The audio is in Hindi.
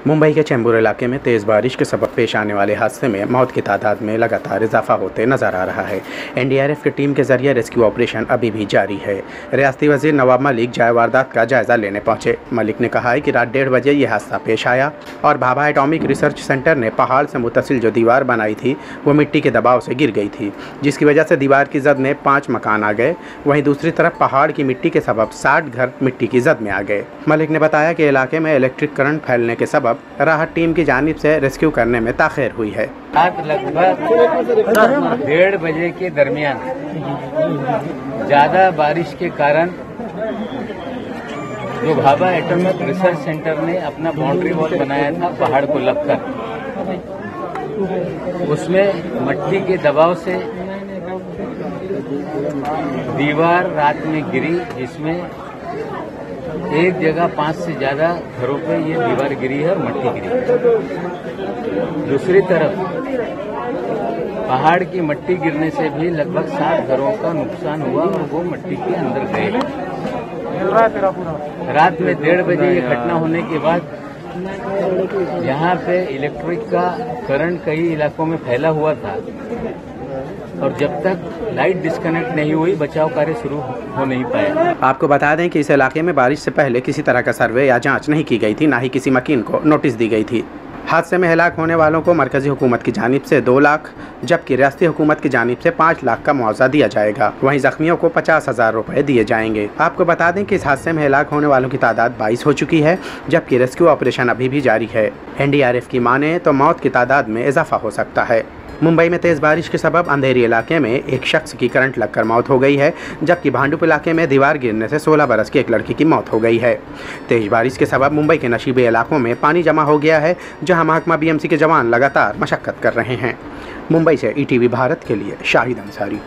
मुंबई के चेंबूर इलाके में तेज़ बारिश के सबब पेश आने वाले हादसे में मौत की तादाद में लगातार इजाफा होते नजर आ रहा है। एनडीआरएफ की टीम के जरिए रेस्क्यू ऑपरेशन अभी भी जारी है। रियासती वजीर नवाब मलिक जाए वारदात का जायजा लेने पहुंचे। मलिक ने कहा है कि रात 1:30 बजे ये हादसा पेश आया और भाभा एटॉमिक रिसर्च सेंटर ने पहाड़ से मुत्तसिल जो दीवार बनाई थी वो मिट्टी के दबाव से गिर गई थी, जिसकी वजह से दीवार की जद में 5 मकान आ गए। वहीं दूसरी तरफ पहाड़ की मिट्टी के सबब 60 घर मिट्टी की जद में आ गए। मलिक ने बताया कि इलाके में इलेक्ट्रिक करंट फैलने के सबब राहत टीम की जानिब से रेस्क्यू करने में ताख़ीर हुई है। रात लगभग 1:30 बजे के दरमियान ज्यादा बारिश के कारण जो भाभा एटॉमिक रिसर्च सेंटर ने अपना बाउंड्री वॉल बनाया था पहाड़ को लगकर, उसमें मिट्टी के दबाव से दीवार रात में गिरी, जिसमें एक जगह 5 से ज्यादा घरों पे ये दीवार गिरी है और मिट्टी गिरी। दूसरी तरफ पहाड़ की मिट्टी गिरने से भी लगभग 60 घरों का नुकसान हुआ और वो मिट्टी के अंदर गए। रात में 1:30 बजे ये घटना होने के बाद यहाँ पे इलेक्ट्रिक का करंट कई इलाकों में फैला हुआ था और जब तक लाइट डिस्कनेक्ट नहीं हुई बचाव कार्य शुरू हो नहीं पाया। आपको बता दें कि इस इलाके में बारिश से पहले किसी तरह का सर्वे या जांच नहीं की गई थी, ना ही किसी मकीन को नोटिस दी गई थी। हादसे में हलाक होने वालों को मरकजी हुकूमत की जानिब से 2 लाख जबकि रियासती हुकूमत की जानिब से 5 लाख का मुआवजा दिया जाएगा। वहीं जख्मियों को 50,000 रुपए दिए जाएंगे। आपको बता दें कि इस हादसे में हलाक होने वालों की तादाद 22 हो चुकी है, जबकि रेस्क्यू ऑपरेशन अभी भी जारी है। एनडीआरएफ की माने तो मौत की तादाद में इजाफा हो सकता है। मुंबई में तेज़ बारिश के सबब अंधेरी इलाके में एक शख्स की करंट लगकर मौत हो गई है, जबकि भांडुप इलाके में दीवार गिरने से 16 बरस की एक लड़की की मौत हो गई है। तेज़ बारिश के सबब मुंबई के नशीबे इलाकों में पानी जमा हो गया है, जहां महकमा बीएमसी के जवान लगातार मशक्कत कर रहे हैं। मुंबई से ईटीवी भारत के लिए शाहिद अंसारी।